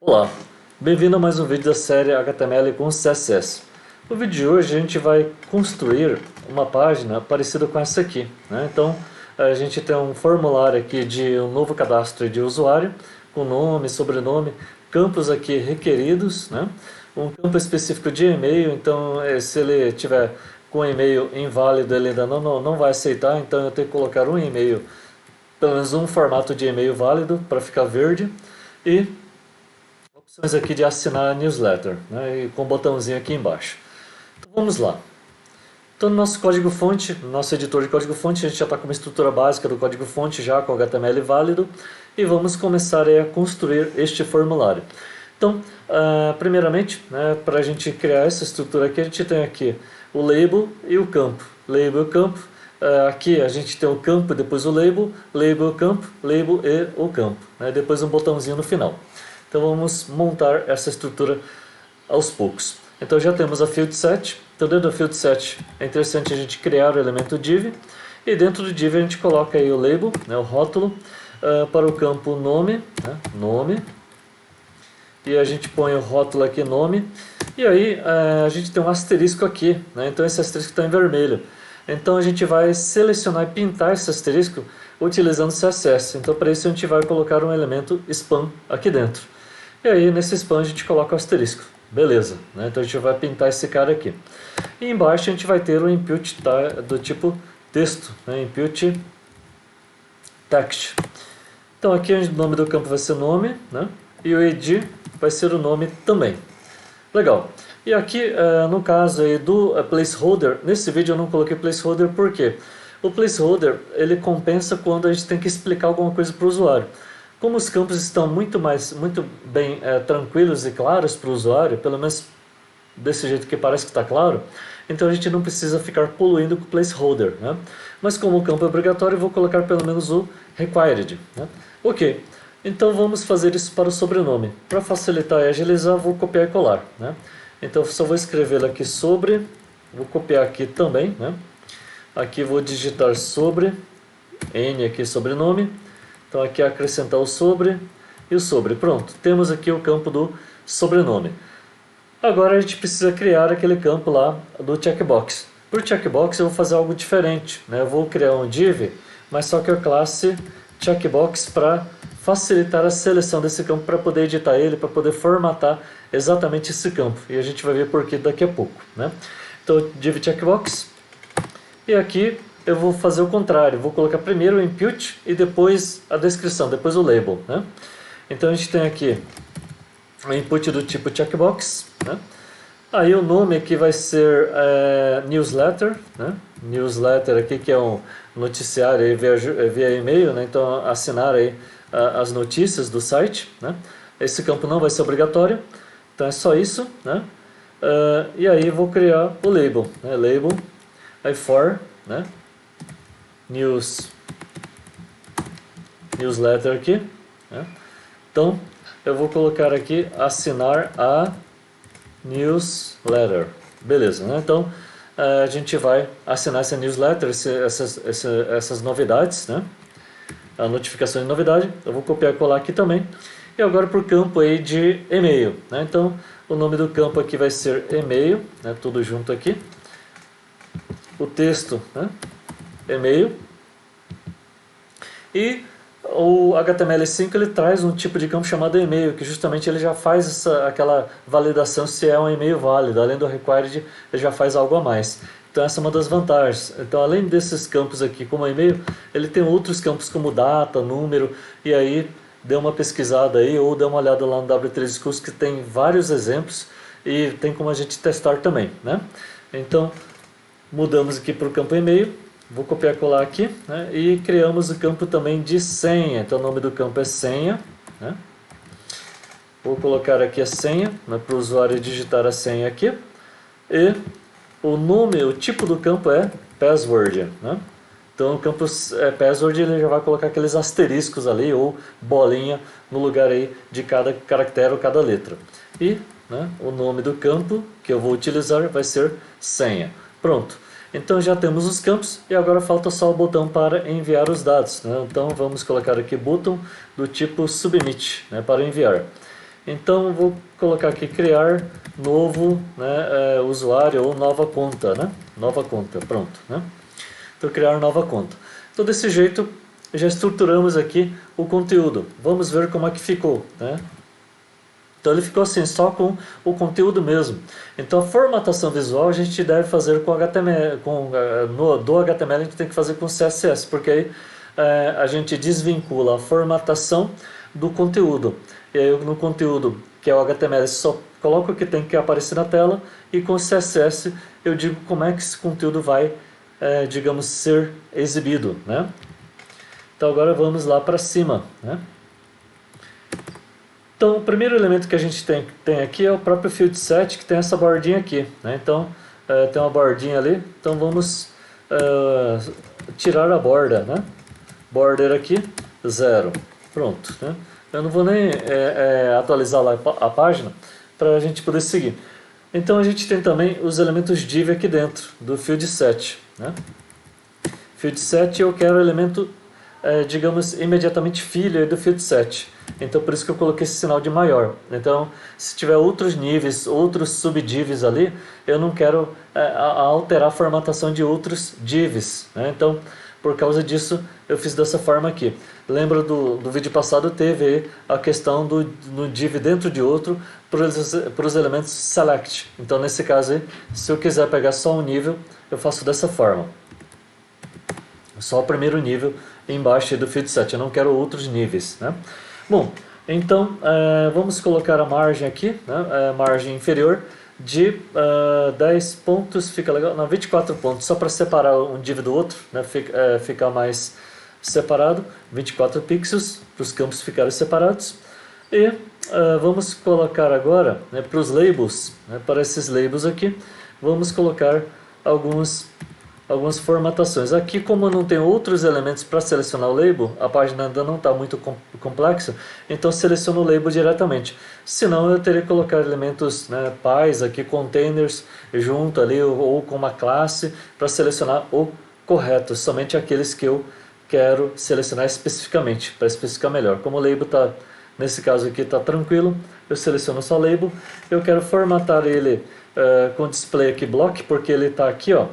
Olá, bem-vindo a mais um vídeo da série HTML com CSS. No vídeo de hoje a gente vai construir uma página parecida com essa aqui, né? Então a gente tem um formulário aqui de um novo cadastro de usuário, com nome, sobrenome, campos aqui requeridos, né? Um campo específico de e-mail, então se ele tiver com e-mail inválido ele ainda não vai aceitar, então eu tenho que colocar um e-mail, pelo menos um formato de e-mail válido para ficar verde, e opções aqui de assinar a newsletter, né, e com o botãozinho aqui embaixo. Então vamos lá. Então no nosso código-fonte, no nosso editor de código-fonte, a gente já está com uma estrutura básica do código-fonte já com HTML válido e vamos começar a construir este formulário. Então, primeiramente, né, para a gente criar essa estrutura aqui, a gente tem aqui o label e o campo. Label e o campo. Aqui a gente tem o campo e depois o label, label, campo, label e o campo, né, depois um botãozinho no final. Então vamos montar essa estrutura aos poucos. Então já temos a field set. Então dentro da field set é interessante a gente criar o elemento div. E dentro do div a gente coloca aí o label, né, o rótulo, para o campo nome, né, nome. E a gente põe o rótulo aqui nome. E aí a gente tem um asterisco aqui, né, então esse asterisco está em vermelho. Então a gente vai selecionar e pintar esse asterisco utilizando CSS. Então para isso a gente vai colocar um elemento span aqui dentro. E aí nesse span a gente coloca o asterisco. Beleza, né? Então a gente vai pintar esse cara aqui. E embaixo a gente vai ter o input do tipo texto, né? Input text. Então aqui o nome do campo vai ser nome, né? E o id vai ser o nome também. Legal. E aqui no caso aí do placeholder, nesse vídeo eu não coloquei placeholder porque o placeholder ele compensa quando a gente tem que explicar alguma coisa para o usuário. Como os campos estão muito bem tranquilos e claros para o usuário, pelo menos desse jeito que parece que está claro, então a gente não precisa ficar poluindo com o placeholder, né? Mas como o campo é obrigatório, eu vou colocar pelo menos o required, né? Ok, então vamos fazer isso para o sobrenome. Para facilitar e agilizar, vou copiar e colar, né? Então só vou escrever aqui sobre, vou copiar aqui também, né? Aqui vou digitar sobre, N aqui sobrenome. Então aqui acrescentar o sobre e o sobre. Pronto, temos aqui o campo do sobrenome. Agora a gente precisa criar aquele campo lá do checkbox. Para o checkbox eu vou fazer algo diferente, né? Eu vou criar um div, mas só que a classe checkbox para facilitar a seleção desse campo, para poder editar ele, para poder formatar exatamente esse campo. E a gente vai ver por que daqui a pouco, né? Então div checkbox. E aqui eu vou fazer o contrário, vou colocar primeiro o input e depois a descrição, depois o label, né? Então a gente tem aqui o input do tipo checkbox, né? Aí o nome aqui vai ser newsletter, né? Newsletter aqui que é um noticiário aí via e-mail, né? Então assinar aí as notícias do site, né? Esse campo não vai ser obrigatório, então é só isso, né? E aí vou criar o label, né? Label, aí for, né? Newsletter aqui, né? Então eu vou colocar aqui assinar a newsletter, beleza, né? Então a gente vai assinar essa newsletter, essas novidades, né? A notificação de novidade, eu vou copiar e colar aqui também. E agora para o campo aí de e-mail, né? Então o nome do campo aqui vai ser e-mail, né? Tudo junto aqui. O texto, né? E-mail. E o HTML5 ele traz um tipo de campo chamado e-mail, que justamente ele já faz aquela validação se é um e-mail válido. Além do required, ele já faz algo a mais. Então essa é uma das vantagens. Então além desses campos aqui como e-mail, ele tem outros campos como data, número, e aí dê uma pesquisada aí ou dê uma olhada lá no W3 Schools que tem vários exemplos e tem como a gente testar também, né? Então mudamos aqui para o campo e-mail. Vou copiar e colar aqui, né? E criamos o campo também de senha. Então o nome do campo é senha, né? Vou colocar aqui a senha, né, para o usuário digitar a senha aqui. E o nome, o tipo do campo é password, né? Então o campo password ele já vai colocar aqueles asteriscos ali ou bolinha no lugar aí de cada caractere ou cada letra. E, né, o nome do campo que eu vou utilizar vai ser senha. Pronto. Então já temos os campos e agora falta só o botão para enviar os dados, né? Então vamos colocar aqui button do tipo submit, né, para enviar. Então vou colocar aqui criar novo, né, usuário ou nova conta, né? Nova conta, pronto, né? Então criar nova conta. Então desse jeito já estruturamos aqui o conteúdo. Vamos ver como é que ficou, né? Então ele ficou assim, só com o conteúdo mesmo. Então a formatação visual a gente deve fazer com HTML, do HTML a gente tem que fazer com CSS, porque aí a gente desvincula a formatação do conteúdo. E aí no conteúdo, que é o HTML, só coloco o que tem que aparecer na tela, e com o CSS eu digo como é que esse conteúdo vai, digamos, ser exibido, né? Então agora vamos lá para cima, né? Então o primeiro elemento que a gente tem aqui é o próprio field set, que tem essa bordinha aqui, né? Então tem uma bordinha ali, então vamos tirar a borda, né? Border aqui, 0, pronto, né? Eu não vou nem atualizar lá a página para a gente poder seguir. Então a gente tem também os elementos div aqui dentro do field set, né? Field set eu quero o elemento, digamos, imediatamente filho do field set. Então por isso que eu coloquei esse sinal de maior. Então se tiver outros níveis, outros subdivs ali, eu não quero alterar a formatação de outros divs, né? Então por causa disso eu fiz dessa forma aqui. Lembra do vídeo passado, teve a questão do div dentro de outro para os elementos select. Então nesse caso aí, se eu quiser pegar só um nível, eu faço dessa forma. Só o primeiro nível embaixo do field set, eu não quero outros níveis, né? Bom, então vamos colocar a margem aqui, né? Margem inferior de 10 pontos, fica legal, não, 24 pontos, só para separar um div do outro, né? Ficar mais separado, 24 pixels, para os campos ficarem separados. E vamos colocar agora, né, para os labels, né, para esses labels aqui, vamos colocar algumas formatações. Aqui, como não tem outros elementos para selecionar o label, a página ainda não está muito complexa, então seleciono o label diretamente. Senão eu teria que colocar elementos, né, pais aqui, containers, junto ali, ou com uma classe, para selecionar o correto, somente aqueles que eu quero selecionar especificamente, para especificar melhor. Como o label está, nesse caso aqui, está tranquilo, eu seleciono só label. Eu quero formatar ele com display aqui block, porque ele está aqui, ó,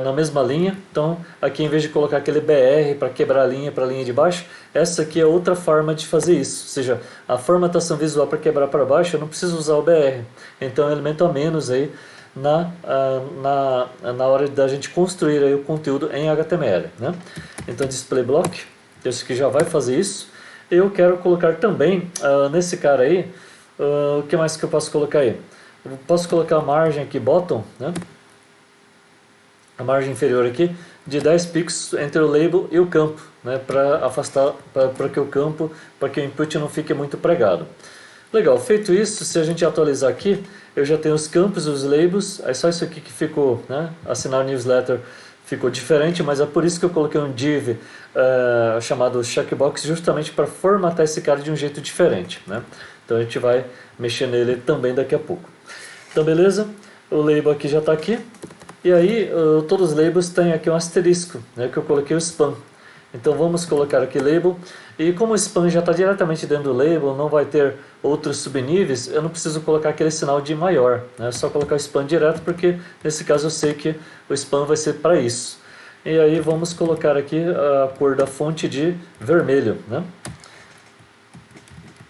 na mesma linha. Então aqui, em vez de colocar aquele BR para quebrar a linha para a linha de baixo, essa aqui é outra forma de fazer isso, ou seja, a formatação visual para quebrar para baixo eu não preciso usar o BR, então é um elemento a menos aí na hora da gente construir aí o conteúdo em HTML, né? Então display block, esse aqui já vai fazer isso. Eu quero colocar também nesse cara aí, o que mais que eu posso colocar aí? Eu posso colocar a margem aqui bottom, né? A margem inferior aqui de 10 pixels entre o label e o campo, né, para afastar, para que o campo, para que o input não fique muito pregado. Legal, feito isso, se a gente atualizar aqui, eu já tenho os campos e os labels, é só isso aqui que ficou, né, assinar newsletter ficou diferente, mas é por isso que eu coloquei um div chamado checkbox, justamente para formatar esse cara de um jeito diferente, né. Então a gente vai mexer nele também daqui a pouco. Então beleza, o label aqui já está aqui. E aí, todos os labels têm aqui um asterisco, né, que eu coloquei o spam. Então vamos colocar aqui label. E como o spam já está diretamente dentro do label, não vai ter outros subníveis, eu não preciso colocar aquele sinal de maior, né, é só colocar o spam direto, porque nesse caso eu sei que o spam vai ser para isso. E aí vamos colocar aqui a cor da fonte de vermelho, né?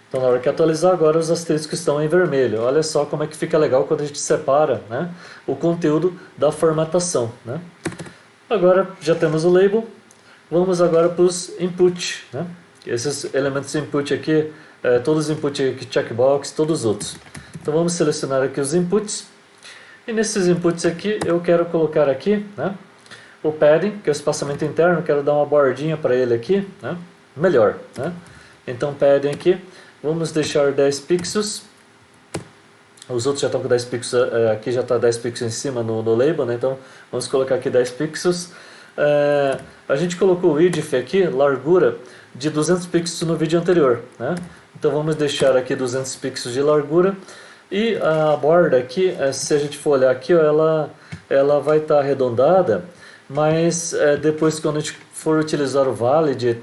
Então na hora que atualizar agora os asteriscos estão em vermelho. Olha só como é que fica legal quando a gente separa, né, o conteúdo da formatação, né? Agora já temos o label, vamos agora para os input, né? Esses elementos input aqui, todos os inputs aqui, checkbox, todos os outros. Então vamos selecionar aqui os inputs. E nesses inputs aqui eu quero colocar aqui, né, o padding, que é o espaçamento interno, quero dar uma bordinha para ele aqui, né, melhor, né? Então padding aqui. Vamos deixar 10 pixels. Os outros já estão com 10 pixels, aqui já está 10 pixels em cima no label, né? Então vamos colocar aqui 10 pixels. A gente colocou o width aqui, largura, de 200 pixels no vídeo anterior, né? Então vamos deixar aqui 200 pixels de largura. E a borda aqui, se a gente for olhar aqui, ó, ela vai estar arredondada, mas depois, quando a gente for utilizar o valid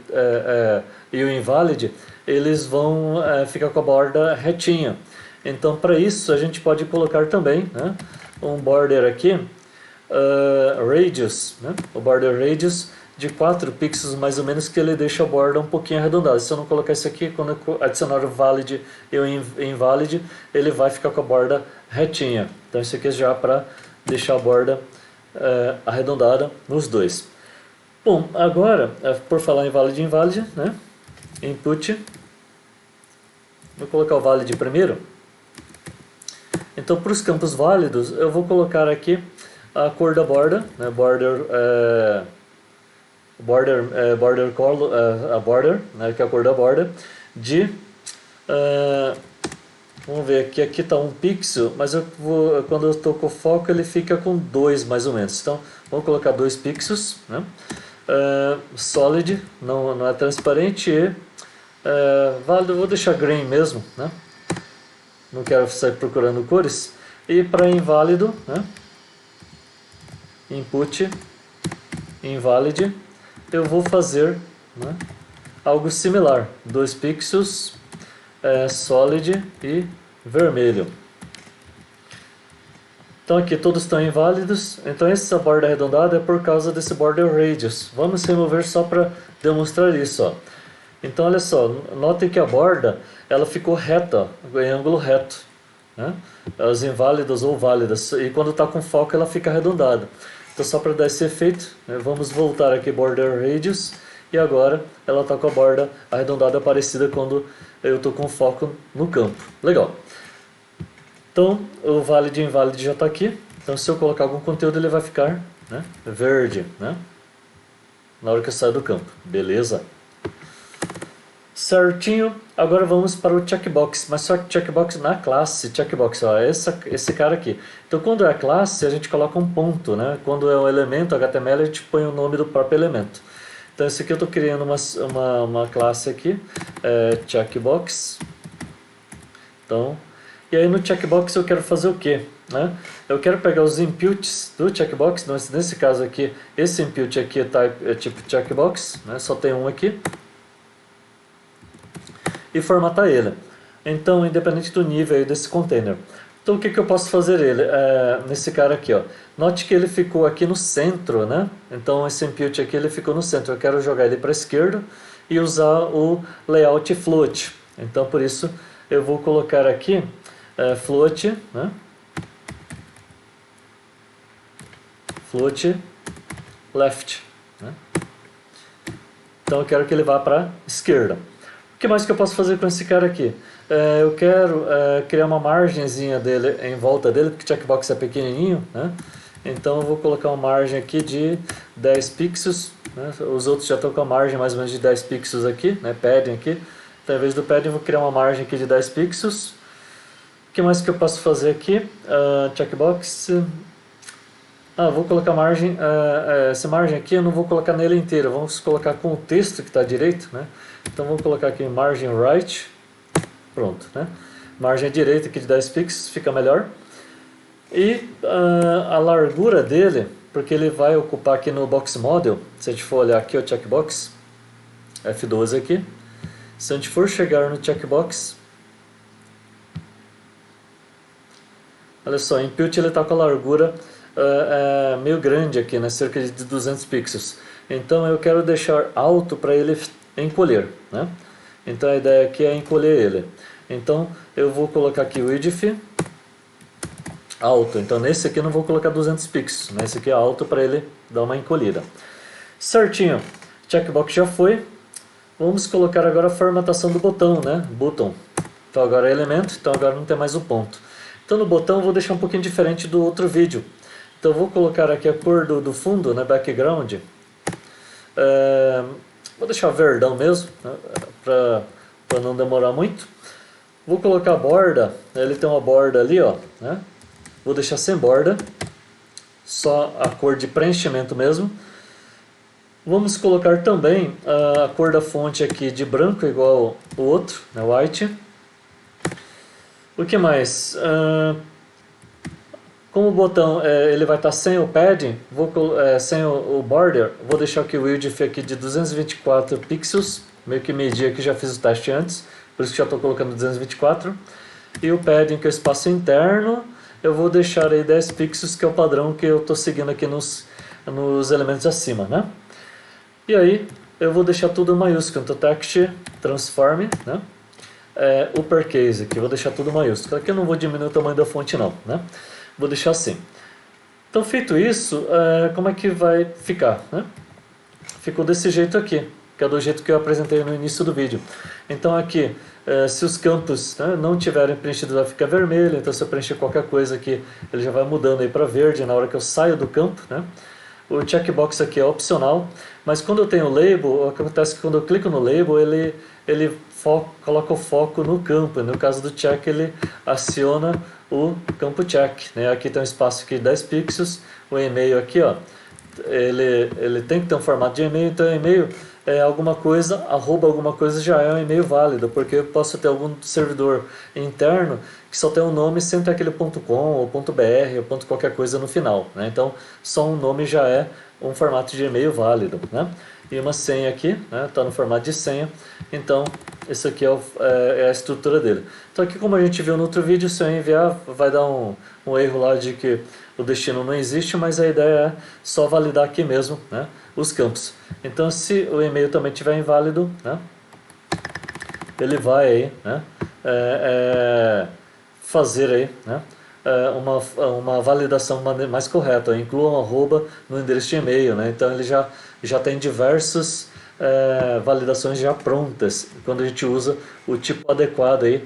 e o invalid, eles vão ficar com a borda retinha. Então para isso a gente pode colocar também, né, um border aqui, radius, né, o border radius de 4 pixels mais ou menos, que ele deixa a borda um pouquinho arredondada. Se eu não colocar isso aqui, quando eu adicionar o valid e o invalid, ele vai ficar com a borda retinha. Então isso aqui é já para deixar a borda arredondada nos dois. Bom, agora, por falar em valid e invalid, né, input, vou colocar o valid primeiro. Então para os campos válidos, eu vou colocar aqui a cor da borda, né, border color, a border, né, que é a cor da borda, de vamos ver aqui, aqui está 1 pixel, mas quando eu estou com o foco ele fica com 2 mais ou menos. Então vamos colocar 2 pixels, né? Solid, não é transparente, e válido, vou deixar green mesmo, né? Não quero sair procurando cores. E para inválido, né, input invalid, eu vou fazer, né, algo similar, 2 pixels, solid e vermelho. Então aqui todos estão inválidos, então essa borda arredondada é por causa desse border radius. Vamos remover só para demonstrar isso, ó. Então olha só, notem que a borda ela ficou reta, em ângulo reto, né? As inválidas ou válidas, e quando está com foco ela fica arredondada. Então só para dar esse efeito, né, vamos voltar aqui border radius, e agora ela está com a borda arredondada parecida quando eu estou com foco no campo. Legal. Então o valid e invalid já está aqui, então se eu colocar algum conteúdo ele vai ficar, né, verde, né, na hora que eu saio do campo. Beleza? Certinho, agora vamos para o checkbox, mas só que checkbox na classe, checkbox, ó, esse cara aqui. Então quando é a classe a gente coloca um ponto, né? Quando é um elemento HTML a gente põe o nome do próprio elemento. Então esse aqui eu estou criando uma classe aqui, checkbox. Então, e aí no checkbox eu quero fazer o que, né? Eu quero pegar os inputs do checkbox, nesse caso aqui, esse input aqui é tipo checkbox, né? Só tem um aqui. E formatar ele. Então, independente do nível aí desse container. Então, o que eu posso fazer nesse cara aqui, ó. Note que ele ficou aqui no centro, né? Então, esse input aqui ele ficou no centro. Eu quero jogar ele para a esquerda e usar o layout float. Então, por isso, eu vou colocar aqui float, né? Float left, né? Então, eu quero que ele vá para a esquerda. O que mais que eu posso fazer com esse cara aqui? Eu quero criar uma margenzinha dele em volta dele, porque o checkbox é pequenininho, né? Então eu vou colocar uma margem aqui de 10 pixels, né? Os outros já estão com a margem mais ou menos de 10 pixels aqui, né? Padding aqui. Então, em vez do padding eu vou criar uma margem aqui de 10 pixels. O que mais que eu posso fazer aqui? Checkbox. Vou colocar margem, essa margem aqui eu não vou colocar nele inteira, vamos colocar com o texto que está à direita, né? Então vamos colocar aqui margem right, pronto, né? Margem direita aqui de 10 pixels, fica melhor. E a largura dele, porque ele vai ocupar aqui no box model, se a gente for olhar aqui o checkbox, F12 aqui, se a gente for chegar no checkbox, olha só, input ele está com a largura meio grande aqui, né? Cerca de 200 pixels. Então eu quero deixar alto para ele encolher, né? Então a ideia aqui é encolher ele. Então eu vou colocar aqui o width alto. Então nesse aqui eu não vou colocar 200 pixels, né? Esse aqui é alto para ele dar uma encolhida. Certinho, checkbox já foi. Vamos colocar agora a formatação do botão, né? Button. Então agora é elemento, então agora não tem mais o ponto. Então no botão eu vou deixar um pouquinho diferente do outro vídeo. Então eu vou colocar aqui a cor do fundo, né? Background. Vou deixar verdão mesmo, né, para não demorar muito. Vou colocar a borda, ele tem uma borda ali, ó, né? Vou deixar sem borda, só a cor de preenchimento mesmo. Vamos colocar também a cor da fonte aqui de branco, igual o outro, né, white. O que mais? Como o botão ele vai estar sem o padding, sem o border, vou deixar aqui o width aqui de 224 pixels, meio que medi aqui, já fiz o teste antes, por isso que já estou colocando 224. E o padding, que é o espaço interno, eu vou deixar aí 10 pixels, que é o padrão que eu estou seguindo aqui nos elementos acima, né? E aí eu vou deixar tudo maiúsculo, então text transform, né? Uppercase aqui, vou deixar tudo maiúsculo. Aqui eu não vou diminuir o tamanho da fonte não, né? Vou deixar assim. Então feito isso, como é que vai ficar, né? Ficou desse jeito aqui, que é do jeito que eu apresentei no início do vídeo. Então aqui, se os campos, né, não tiverem preenchido, vai ficar vermelho. Então se eu preencher qualquer coisa aqui, ele já vai mudando aí para verde na hora que eu saio do campo, né? O checkbox aqui é opcional, mas quando eu tenho o label, o que acontece é que quando eu clico no label, ele coloca o foco no campo. No caso do check, ele aciona o campo check, né? Aqui tem um espaço aqui de 10 pixels, o e-mail aqui, ó, ele tem que ter um formato de e-mail, então e-mail é alguma coisa, arroba alguma coisa já é um e-mail válido, porque eu posso ter algum servidor interno que só tem um nome sem ter aquele .com ou .br ou qualquer coisa no final, né? Então só um nome já é um formato de e-mail válido, né? E uma senha aqui, né? Tá no formato de senha, então esse aqui é a estrutura dele. Então aqui, como a gente viu no outro vídeo, se eu enviar vai dar um erro lá de que o destino não existe, mas a ideia é só validar aqui mesmo, né, os campos. Então se o e-mail também estiver inválido, né, ele vai aí, né, fazer aí, né, uma validação mais correta, inclua um arroba no endereço de e-mail, né, então ele já tem diversas validações já prontas quando a gente usa o tipo adequado aí,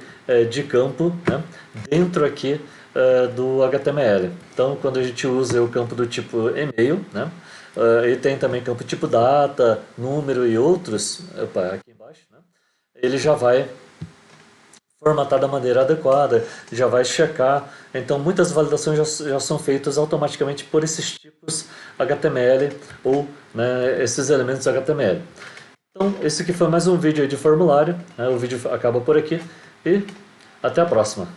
de campo, né, dentro aqui do HTML. Então quando a gente usa o campo do tipo e-mail, né, e tem também campo tipo data, número e outros, aqui embaixo, né, ele já vai formatar da maneira adequada, já vai checar. Então muitas validações já são feitas automaticamente por esses tipos HTML ou, né, esses elementos HTML. Então esse aqui foi mais um vídeo aí de formulário, né? O vídeo acaba por aqui e até a próxima.